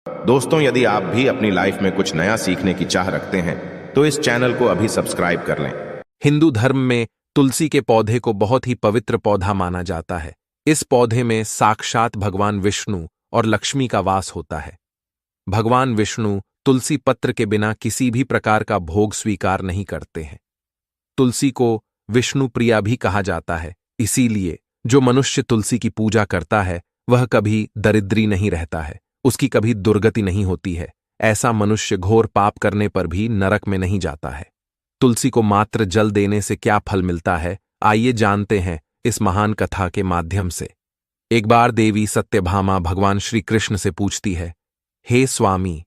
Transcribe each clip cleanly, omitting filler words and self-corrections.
दोस्तों, यदि आप भी अपनी लाइफ में कुछ नया सीखने की चाह रखते हैं तो इस चैनल को अभी सब्सक्राइब कर लें। हिंदू धर्म में तुलसी के पौधे को बहुत ही पवित्र पौधा माना जाता है। इस पौधे में साक्षात भगवान विष्णु और लक्ष्मी का वास होता है। भगवान विष्णु तुलसी पत्र के बिना किसी भी प्रकार का भोग स्वीकार नहीं करते हैं। तुलसी को विष्णु प्रिया भी कहा जाता है, इसीलिए जो मनुष्य तुलसी की पूजा करता है वह कभी दरिद्री नहीं रहता है, उसकी कभी दुर्गति नहीं होती है। ऐसा मनुष्य घोर पाप करने पर भी नरक में नहीं जाता है। तुलसी को मात्र जल देने से क्या फल मिलता है, आइए जानते हैं इस महान कथा के माध्यम से। एक बार देवी सत्यभामा भगवान श्री कृष्ण से पूछती है, हे स्वामी,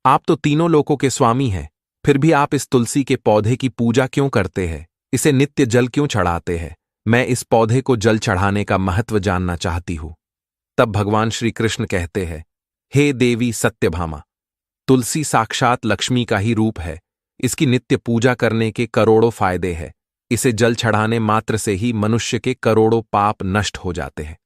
आप तो तीनों लोकों के स्वामी हैं, फिर भी आप इस तुलसी के पौधे की पूजा क्यों करते हैं? इसे नित्य जल क्यों चढ़ाते हैं? मैं इस पौधे को जल चढ़ाने का महत्व जानना चाहती हूं। तब भगवान श्री कृष्ण कहते हैं, हे देवी सत्यभामा, तुलसी साक्षात लक्ष्मी का ही रूप है। इसकी नित्य पूजा करने के करोड़ों फायदे हैं। इसे जल चढ़ाने मात्र से ही मनुष्य के करोड़ों पाप नष्ट हो जाते हैं।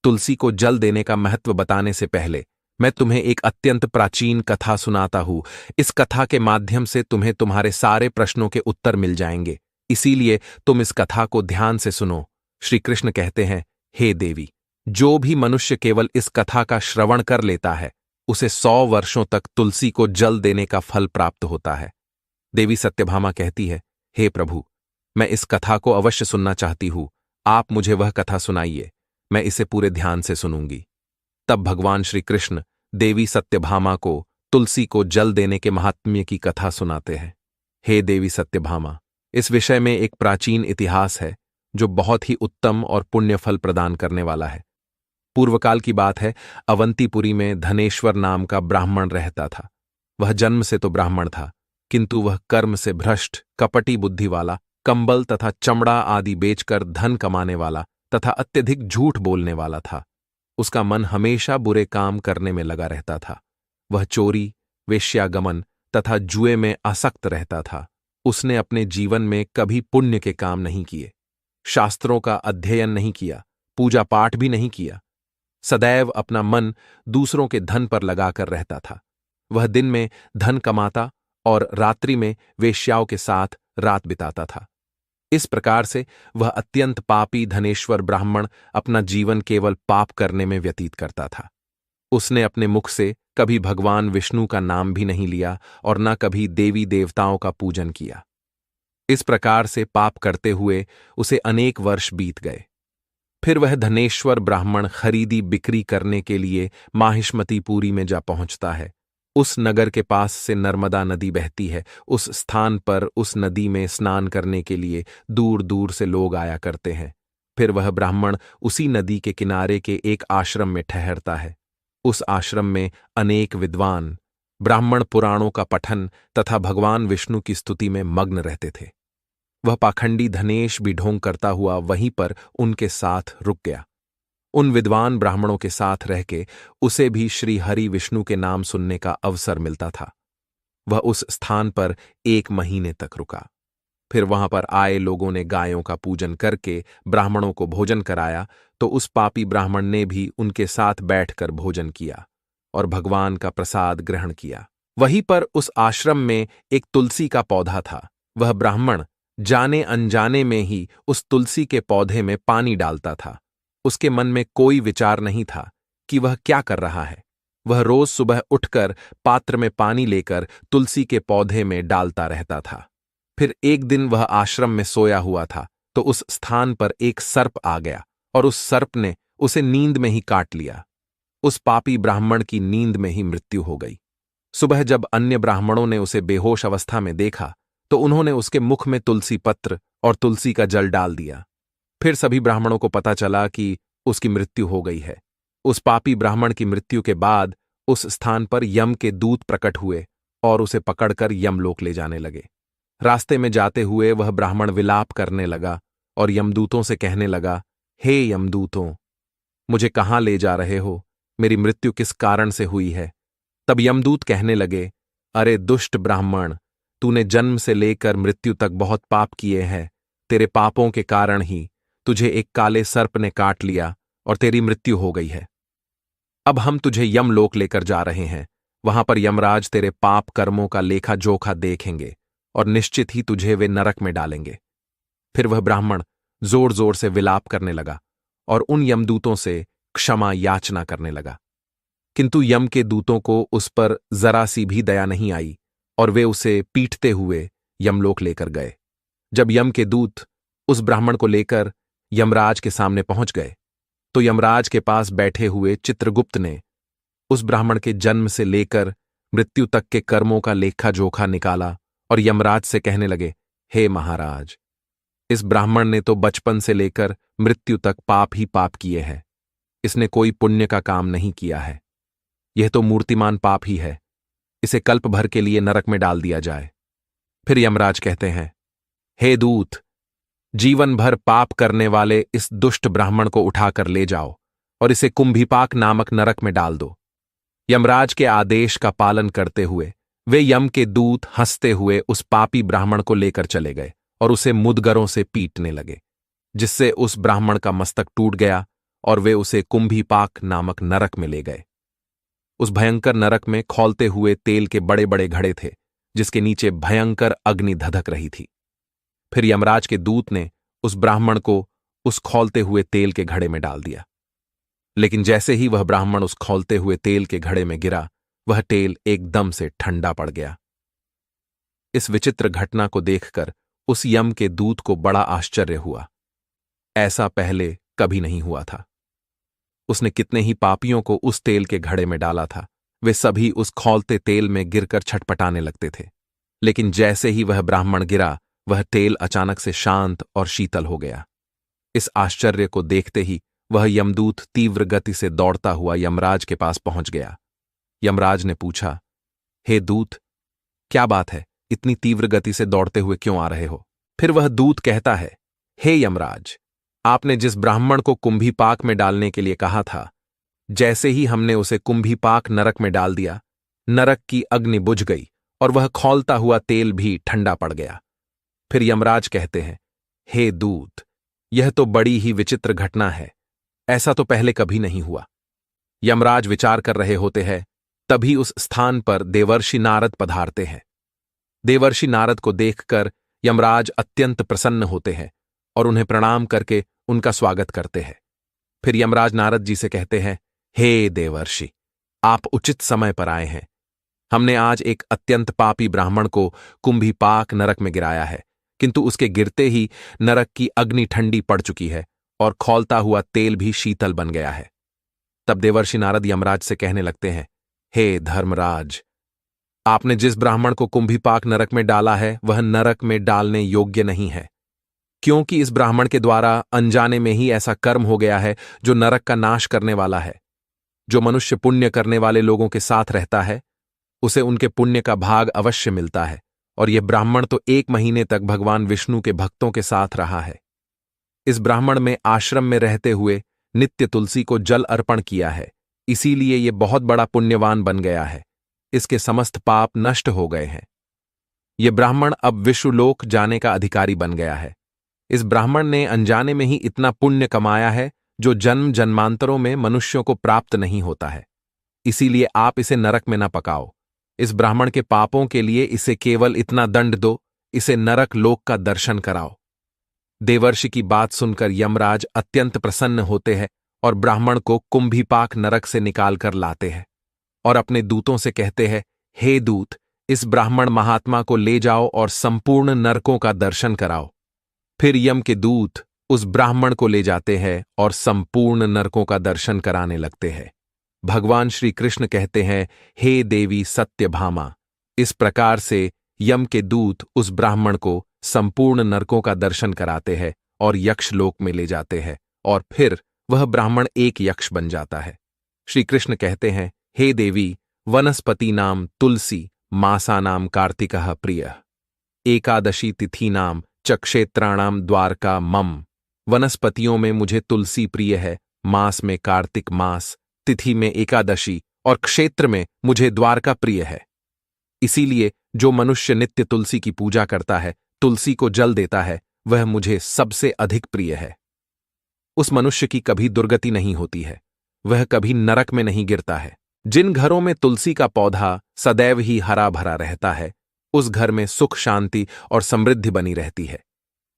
तुलसी को जल देने का महत्व बताने से पहले मैं तुम्हें एक अत्यंत प्राचीन कथा सुनाता हूं। इस कथा के माध्यम से तुम्हें तुम्हारे सारे प्रश्नों के उत्तर मिल जाएंगे, इसीलिए तुम इस कथा को ध्यान से सुनो। श्री कृष्ण कहते हैं, हे देवी, जो भी मनुष्य केवल इस कथा का श्रवण कर लेता है उसे 100 वर्षों तक तुलसी को जल देने का फल प्राप्त होता है। देवी सत्यभामा कहती है, हे प्रभु, मैं इस कथा को अवश्य सुनना चाहती हूं। आप मुझे वह कथा सुनाइए, मैं इसे पूरे ध्यान से सुनूंगी। तब भगवान श्री कृष्ण देवी सत्यभामा को तुलसी को जल देने के महात्म्य की कथा सुनाते हैं। हे देवी सत्यभामा, इस विषय में एक प्राचीन इतिहास है जो बहुत ही उत्तम और पुण्य फल प्रदान करने वाला है। पूर्वकाल की बात है, अवंतीपुरी में धनेश्वर नाम का ब्राह्मण रहता था। वह जन्म से तो ब्राह्मण था, किंतु वह कर्म से भ्रष्ट, कपटी बुद्धि वाला, कंबल तथा चमड़ा आदि बेचकर धन कमाने वाला तथा अत्यधिक झूठ बोलने वाला था। उसका मन हमेशा बुरे काम करने में लगा रहता था। वह चोरी, वेश्यागमन तथा जुए में आसक्त रहता था। उसने अपने जीवन में कभी पुण्य के काम नहीं किए, शास्त्रों का अध्ययन नहीं किया, पूजा पाठ भी नहीं किया। सदैव अपना मन दूसरों के धन पर लगाकर रहता था। वह दिन में धन कमाता और रात्रि में वेश्याओं के साथ रात बिताता था। इस प्रकार से वह अत्यंत पापी धनेश्वर ब्राह्मण अपना जीवन केवल पाप करने में व्यतीत करता था। उसने अपने मुख से कभी भगवान विष्णु का नाम भी नहीं लिया और न कभी देवी देवताओं का पूजन किया। इस प्रकार से पाप करते हुए उसे अनेक वर्ष बीत गए। फिर वह धनेश्वर ब्राह्मण खरीदी बिक्री करने के लिए माहिष्मतीपुरी में जा पहुंचता है। उस नगर के पास से नर्मदा नदी बहती है। उस स्थान पर उस नदी में स्नान करने के लिए दूर दूर से लोग आया करते हैं। फिर वह ब्राह्मण उसी नदी के किनारे के एक आश्रम में ठहरता है। उस आश्रम में अनेक विद्वान ब्राह्मण पुराणों का पठन तथा भगवान विष्णु की स्तुति में मग्न रहते थे। वह पाखंडी धनेश भी ढोंग करता हुआ वहीं पर उनके साथ रुक गया। उन विद्वान ब्राह्मणों के साथ रह के उसे भी श्री हरि विष्णु के नाम सुनने का अवसर मिलता था। वह उस स्थान पर 1 महीने तक रुका। फिर वहां पर आए लोगों ने गायों का पूजन करके ब्राह्मणों को भोजन कराया, तो उस पापी ब्राह्मण ने भी उनके साथ बैठकर भोजन किया और भगवान का प्रसाद ग्रहण किया। वहीं पर उस आश्रम में एक तुलसी का पौधा था। वह ब्राह्मण जाने अनजाने में ही उस तुलसी के पौधे में पानी डालता था। उसके मन में कोई विचार नहीं था कि वह क्या कर रहा है। वह रोज सुबह उठकर पात्र में पानी लेकर तुलसी के पौधे में डालता रहता था। फिर एक दिन वह आश्रम में सोया हुआ था तो उस स्थान पर एक सर्प आ गया और उस सर्प ने उसे नींद में ही काट लिया। उस पापी ब्राह्मण की नींद में ही मृत्यु हो गई। सुबह जब अन्य ब्राह्मणों ने उसे बेहोश अवस्था में देखा तो उन्होंने उसके मुख में तुलसी पत्र और तुलसी का जल डाल दिया। फिर सभी ब्राह्मणों को पता चला कि उसकी मृत्यु हो गई है। उस पापी ब्राह्मण की मृत्यु के बाद उस स्थान पर यम के दूत प्रकट हुए और उसे पकड़कर यमलोक ले जाने लगे। रास्ते में जाते हुए वह ब्राह्मण विलाप करने लगा और यमदूतों से कहने लगा, हे यमदूतों, मुझे कहाँ ले जा रहे हो? मेरी मृत्यु किस कारण से हुई है? तब यमदूत कहने लगे, अरे दुष्ट ब्राह्मण, तूने जन्म से लेकर मृत्यु तक बहुत पाप किए हैं। तेरे पापों के कारण ही तुझे एक काले सर्प ने काट लिया और तेरी मृत्यु हो गई है। अब हम तुझे यमलोक लेकर जा रहे हैं। वहां पर यमराज तेरे पाप कर्मों का लेखा जोखा देखेंगे और निश्चित ही तुझे वे नरक में डालेंगे। फिर वह ब्राह्मण जोर जोर से विलाप करने लगा और उन यमदूतों से क्षमा याचना करने लगा, किंतु यम के दूतों को उस पर जरा सी भी दया नहीं आई और वे उसे पीटते हुए यमलोक लेकर गए। जब यम के दूत उस ब्राह्मण को लेकर यमराज के सामने पहुंच गए तो यमराज के पास बैठे हुए चित्रगुप्त ने उस ब्राह्मण के जन्म से लेकर मृत्यु तक के कर्मों का लेखा जोखा निकाला और यमराज से कहने लगे, हे महाराज, इस ब्राह्मण ने तो बचपन से लेकर मृत्यु तक पाप ही पाप किए हैं। इसने कोई पुण्य का काम नहीं किया है। यह तो मूर्तिमान पाप ही है। इसे कल्प भर के लिए नरक में डाल दिया जाए। फिर यमराज कहते हैं, हे दूत, जीवन भर पाप करने वाले इस दुष्ट ब्राह्मण को उठाकर ले जाओ और इसे कुंभीपाक नामक नरक में डाल दो। यमराज के आदेश का पालन करते हुए वे यम के दूत हंसते हुए उस पापी ब्राह्मण को लेकर चले गए और उसे मुदगरों से पीटने लगे, जिससे उस ब्राह्मण का मस्तक टूट गया और वे उसे कुंभीपाक नामक नरक में ले गए। उस भयंकर नरक में खौलते हुए तेल के बड़े बड़े घड़े थे, जिसके नीचे भयंकर अग्नि धधक रही थी। फिर यमराज के दूत ने उस ब्राह्मण को उस खौलते हुए तेल के घड़े में डाल दिया, लेकिन जैसे ही वह ब्राह्मण उस खौलते हुए तेल के घड़े में गिरा, वह तेल एकदम से ठंडा पड़ गया। इस विचित्र घटना को देखकर उस यम के दूत को बड़ा आश्चर्य हुआ। ऐसा पहले कभी नहीं हुआ था। उसने कितने ही पापियों को उस तेल के घड़े में डाला था, वे सभी उस खौलते तेल में गिरकर छटपटाने लगते थे, लेकिन जैसे ही वह ब्राह्मण गिरा, वह तेल अचानक से शांत और शीतल हो गया। इस आश्चर्य को देखते ही वह यमदूत तीव्र गति से दौड़ता हुआ यमराज के पास पहुंच गया। यमराज ने पूछा, हे दूत, क्या बात है, इतनी तीव्र गति से दौड़ते हुए क्यों आ रहे हो? फिर वह दूत कहता है, हे यमराज, आपने जिस ब्राह्मण को कुंभीपाक में डालने के लिए कहा था, जैसे ही हमने उसे कुंभीपाक नरक में डाल दिया, नरक की अग्नि बुझ गई और वह खौलता हुआ तेल भी ठंडा पड़ गया। फिर यमराज कहते हैं, हे दूत, यह तो बड़ी ही विचित्र घटना है। ऐसा तो पहले कभी नहीं हुआ। यमराज विचार कर रहे होते हैं, तभी उस स्थान पर देवर्षि नारद पधारते हैं। देवर्षि नारद को देखकर यमराज अत्यंत प्रसन्न होते हैं और उन्हें प्रणाम करके उनका स्वागत करते हैं। फिर यमराज नारद जी से कहते हैं, हे देवर्षि, आप उचित समय पर आए हैं। हमने आज एक अत्यंत पापी ब्राह्मण को कुंभीपाक नरक में गिराया है, किंतु उसके गिरते ही नरक की अग्नि ठंडी पड़ चुकी है और खौलता हुआ तेल भी शीतल बन गया है। तब देवर्षि नारद यमराज से कहने लगते हैं, हे धर्मराज, आपने जिस ब्राह्मण को कुंभीपाक नरक में डाला है, वह नरक में डालने योग्य नहीं है, क्योंकि इस ब्राह्मण के द्वारा अनजाने में ही ऐसा कर्म हो गया है जो नरक का नाश करने वाला है। जो मनुष्य पुण्य करने वाले लोगों के साथ रहता है, उसे उनके पुण्य का भाग अवश्य मिलता है, और यह ब्राह्मण तो 1 महीने तक भगवान विष्णु के भक्तों के साथ रहा है। इस ब्राह्मण में आश्रम में रहते हुए नित्य तुलसी को जल अर्पण किया है, इसीलिए यह बहुत बड़ा पुण्यवान बन गया है। इसके समस्त पाप नष्ट हो गए हैं। यह ब्राह्मण अब विश्वलोक जाने का अधिकारी बन गया है। इस ब्राह्मण ने अनजाने में ही इतना पुण्य कमाया है जो जन्म जन्मांतरों में मनुष्यों को प्राप्त नहीं होता है। इसीलिए आप इसे नरक में न पकाओ। इस ब्राह्मण के पापों के लिए इसे केवल इतना दंड दो, इसे नरक लोक का दर्शन कराओ। देवर्षि की बात सुनकर यमराज अत्यंत प्रसन्न होते हैं और ब्राह्मण को कुंभीपाक नरक से निकालकर लाते हैं और अपने दूतों से कहते हैं, हे दूत, इस ब्राह्मण महात्मा को ले जाओ और संपूर्ण नरकों का दर्शन कराओ। फिर यम के दूत उस ब्राह्मण को ले जाते हैं और संपूर्ण नरकों का दर्शन कराने लगते हैं। भगवान श्री कृष्ण कहते हैं, हे देवी सत्यभामा, इस प्रकार से यम के दूत उस ब्राह्मण को संपूर्ण नरकों का दर्शन कराते हैं और यक्षलोक में ले जाते हैं, और फिर वह ब्राह्मण एक यक्ष बन जाता है। श्री कृष्ण कहते हैं, हे देवी, वनस्पति नाम तुलसी, मासा नाम कार्तिकः प्रिय, एकादशी तिथि नाम च क्षेत्राणाम द्वारका मम। वनस्पतियों में मुझे तुलसी प्रिय है, मास में कार्तिक मास, तिथि में एकादशी और क्षेत्र में मुझे द्वारका प्रिय है। इसीलिए जो मनुष्य नित्य तुलसी की पूजा करता है, तुलसी को जल देता है, वह मुझे सबसे अधिक प्रिय है। उस मनुष्य की कभी दुर्गति नहीं होती है, वह कभी नरक में नहीं गिरता है। जिन घरों में तुलसी का पौधा सदैव ही हरा भरा रहता है, उस घर में सुख, शांति और समृद्धि बनी रहती है।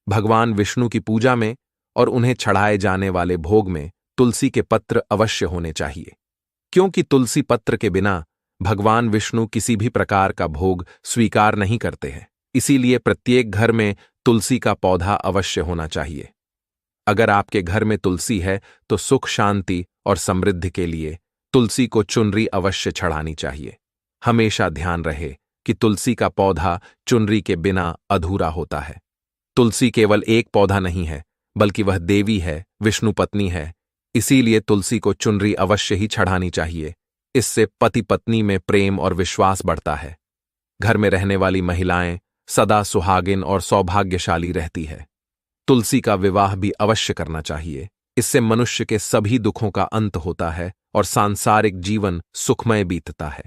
भगवान विष्णु की पूजा में और उन्हें चढ़ाए जाने वाले भोग में तुलसी के पत्र अवश्य होने चाहिए, क्योंकि तुलसी पत्र के बिना भगवान विष्णु किसी भी प्रकार का भोग स्वीकार नहीं करते हैं। इसीलिए प्रत्येक घर में तुलसी का पौधा अवश्य होना चाहिए। अगर आपके घर में तुलसी है तो सुख, शांति और समृद्धि के लिए तुलसी को चुनरी अवश्य चढ़ानी चाहिए। हमेशा ध्यान रहे कि तुलसी का पौधा चुनरी के बिना अधूरा होता है। तुलसी केवल एक पौधा नहीं है, बल्कि वह देवी है, विष्णु पत्नी है। इसीलिए तुलसी को चुनरी अवश्य ही चढ़ानी चाहिए। इससे पति पत्नी में प्रेम और विश्वास बढ़ता है। घर में रहने वाली महिलाएं सदा सुहागिन और सौभाग्यशाली रहती है। तुलसी का विवाह भी अवश्य करना चाहिए। इससे मनुष्य के सभी दुखों का अंत होता है और सांसारिक जीवन सुखमय बीतता है।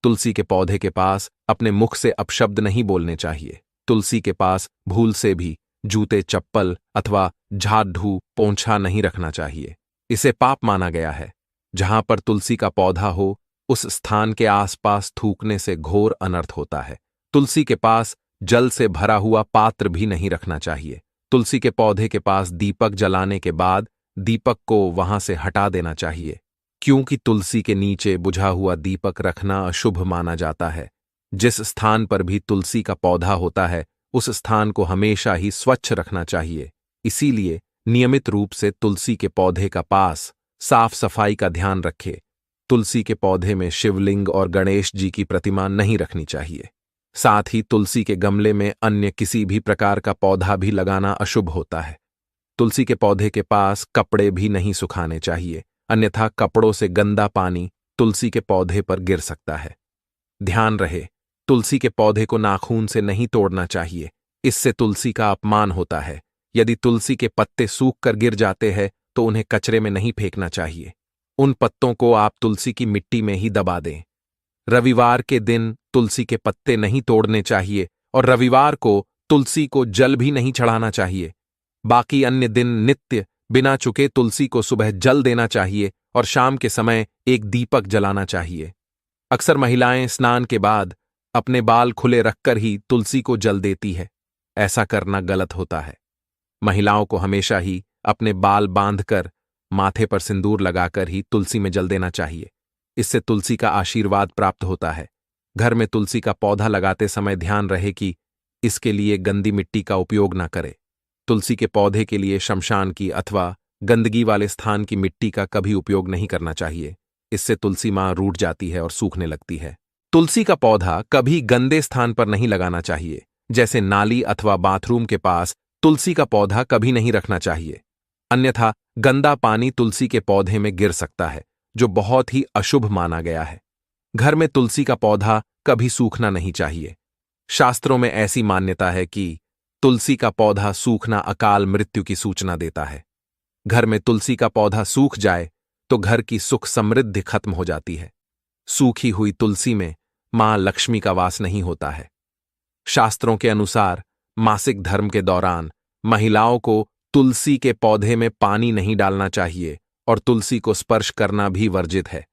तुलसी के पौधे के पास अपने मुख से अपशब्द नहीं बोलने चाहिए। तुलसी के पास भूल से भी जूते, चप्पल अथवा झाड़ ढू पोंछा नहीं रखना चाहिए। इसे पाप माना गया है। जहां पर तुलसी का पौधा हो, उस स्थान के आसपास थूकने से घोर अनर्थ होता है। तुलसी के पास जल से भरा हुआ पात्र भी नहीं रखना चाहिए। तुलसी के पौधे के पास दीपक जलाने के बाद दीपक को वहां से हटा देना चाहिए, क्योंकि तुलसी के नीचे बुझा हुआ दीपक रखना अशुभ माना जाता है। जिस स्थान पर भी तुलसी का पौधा होता है, उस स्थान को हमेशा ही स्वच्छ रखना चाहिए। इसीलिए नियमित रूप से तुलसी के पौधे का पास साफ सफाई का ध्यान रखें। तुलसी के पौधे में शिवलिंग और गणेश जी की प्रतिमा नहीं रखनी चाहिए। साथ ही तुलसी के गमले में अन्य किसी भी प्रकार का पौधा भी लगाना अशुभ होता है। तुलसी के पौधे के पास कपड़े भी नहीं सुखाने चाहिए, अन्यथा कपड़ों से गंदा पानी तुलसी के पौधे पर गिर सकता है। ध्यान रहे, तुलसी के पौधे को नाखून से नहीं तोड़ना चाहिए। इससे तुलसी का अपमान होता है। यदि तुलसी के पत्ते सूख कर गिर जाते हैं तो उन्हें कचरे में नहीं फेंकना चाहिए। उन पत्तों को आप तुलसी की मिट्टी में ही दबा दें। रविवार के दिन तुलसी के पत्ते नहीं तोड़ने चाहिए और रविवार को तुलसी को जल भी नहीं चढ़ाना चाहिए। बाकी अन्य दिन नित्य बिना चुके तुलसी को सुबह जल देना चाहिए और शाम के समय एक दीपक जलाना चाहिए। अक्सर महिलाएं स्नान के बाद अपने बाल खुले रखकर ही तुलसी को जल देती है। ऐसा करना गलत होता है। महिलाओं को हमेशा ही अपने बाल बांधकर माथे पर सिंदूर लगाकर ही तुलसी में जल देना चाहिए। इससे तुलसी का आशीर्वाद प्राप्त होता है। घर में तुलसी का पौधा लगाते समय ध्यान रहे कि इसके लिए गंदी मिट्टी का उपयोग न करें। तुलसी के पौधे के लिए शमशान की अथवा गंदगी वाले स्थान की मिट्टी का कभी उपयोग नहीं करना चाहिए। इससे तुलसी मां रूठ जाती है और सूखने लगती है। तुलसी का पौधा कभी गंदे स्थान पर नहीं लगाना चाहिए, जैसे नाली अथवा बाथरूम के पास तुलसी का पौधा कभी नहीं रखना चाहिए। अन्यथा गंदा पानी तुलसी के पौधे में गिर सकता है, जो बहुत ही अशुभ माना गया है। घर में तुलसी का पौधा कभी सूखना नहीं चाहिए। शास्त्रों में ऐसी मान्यता है कि तुलसी का पौधा सूखना अकाल मृत्यु की सूचना देता है। घर में तुलसी का पौधा सूख जाए तो घर की सुख समृद्धि खत्म हो जाती है। सूखी हुई तुलसी में मां लक्ष्मी का वास नहीं होता है। शास्त्रों के अनुसार मासिक धर्म के दौरान महिलाओं को तुलसी के पौधे में पानी नहीं डालना चाहिए और तुलसी को स्पर्श करना भी वर्जित है।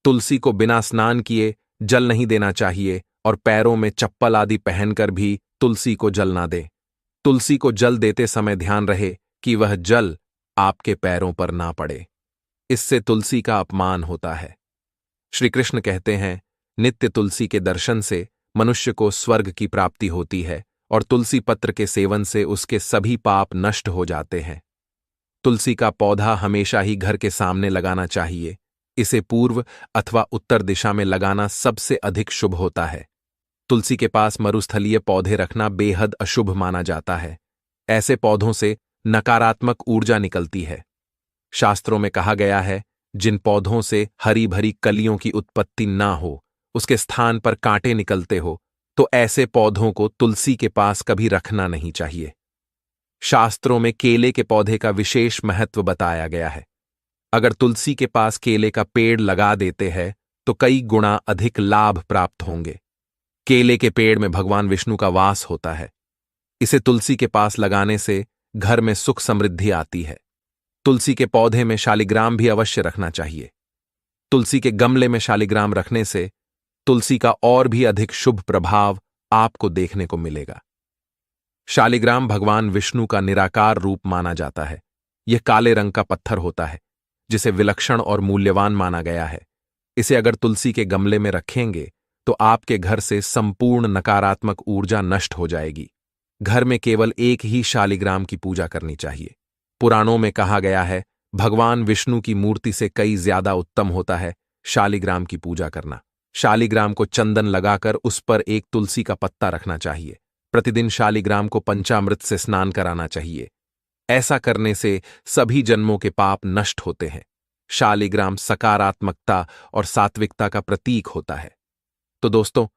तुलसी को बिना स्नान किए जल नहीं देना चाहिए और पैरों में चप्पल आदि पहनकर भी तुलसी को जल ना दे। तुलसी को जल देते समय ध्यान रहे कि वह जल आपके पैरों पर ना पड़े। इससे तुलसी का अपमान होता है। श्री कृष्ण कहते हैं, नित्य तुलसी के दर्शन से मनुष्य को स्वर्ग की प्राप्ति होती है और तुलसी पत्र के सेवन से उसके सभी पाप नष्ट हो जाते हैं। तुलसी का पौधा हमेशा ही घर के सामने लगाना चाहिए। इसे पूर्व अथवा उत्तर दिशा में लगाना सबसे अधिक शुभ होता है। तुलसी के पास मरुस्थलीय पौधे रखना बेहद अशुभ माना जाता है। ऐसे पौधों से नकारात्मक ऊर्जा निकलती है। शास्त्रों में कहा गया है, जिन पौधों से हरी भरी कलियों की उत्पत्ति ना हो, उसके स्थान पर कांटे निकलते हो, तो ऐसे पौधों को तुलसी के पास कभी रखना नहीं चाहिए। शास्त्रों में केले के पौधे का विशेष महत्व बताया गया है। अगर तुलसी के पास केले का पेड़ लगा देते हैं तो कई गुना अधिक लाभ प्राप्त होंगे। केले के पेड़ में भगवान विष्णु का वास होता है। इसे तुलसी के पास लगाने से घर में सुख समृद्धि आती है। तुलसी के पौधे में शालिग्राम भी अवश्य रखना चाहिए। तुलसी के गमले में शालिग्राम रखने से तुलसी का और भी अधिक शुभ प्रभाव आपको देखने को मिलेगा। शालिग्राम भगवान विष्णु का निराकार रूप माना जाता है। यह काले रंग का पत्थर होता है जिसे विलक्षण और मूल्यवान माना गया है। इसे अगर तुलसी के गमले में रखेंगे तो आपके घर से संपूर्ण नकारात्मक ऊर्जा नष्ट हो जाएगी। घर में केवल एक ही शालिग्राम की पूजा करनी चाहिए। पुराणों में कहा गया है, भगवान विष्णु की मूर्ति से कई ज्यादा उत्तम होता है शालिग्राम की पूजा करना। शालिग्राम को चंदन लगाकर उस पर एक तुलसी का पत्ता रखना चाहिए। प्रतिदिन शालिग्राम को पंचामृत से स्नान कराना चाहिए। ऐसा करने से सभी जन्मों के पाप नष्ट होते हैं। शालिग्राम सकारात्मकता और सात्विकता का प्रतीक होता है। तो दोस्तों,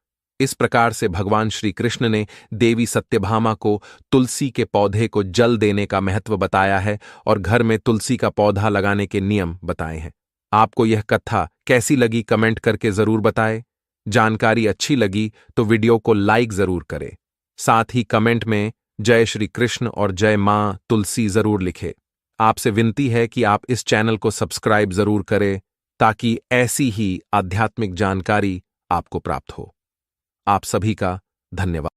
इस प्रकार से भगवान श्री कृष्ण ने देवी सत्यभामा को तुलसी के पौधे को जल देने का महत्व बताया है और घर में तुलसी का पौधा लगाने के नियम बताए हैं। आपको यह कथा कैसी लगी कमेंट करके जरूर बताएं। जानकारी अच्छी लगी तो वीडियो को लाइक जरूर करें। साथ ही कमेंट में जय श्री कृष्ण और जय मां तुलसी जरूर लिखें। आपसे विनती है कि आप इस चैनल को सब्सक्राइब जरूर करें ताकि ऐसी ही आध्यात्मिक जानकारी आपको प्राप्त हो। आप सभी का धन्यवाद।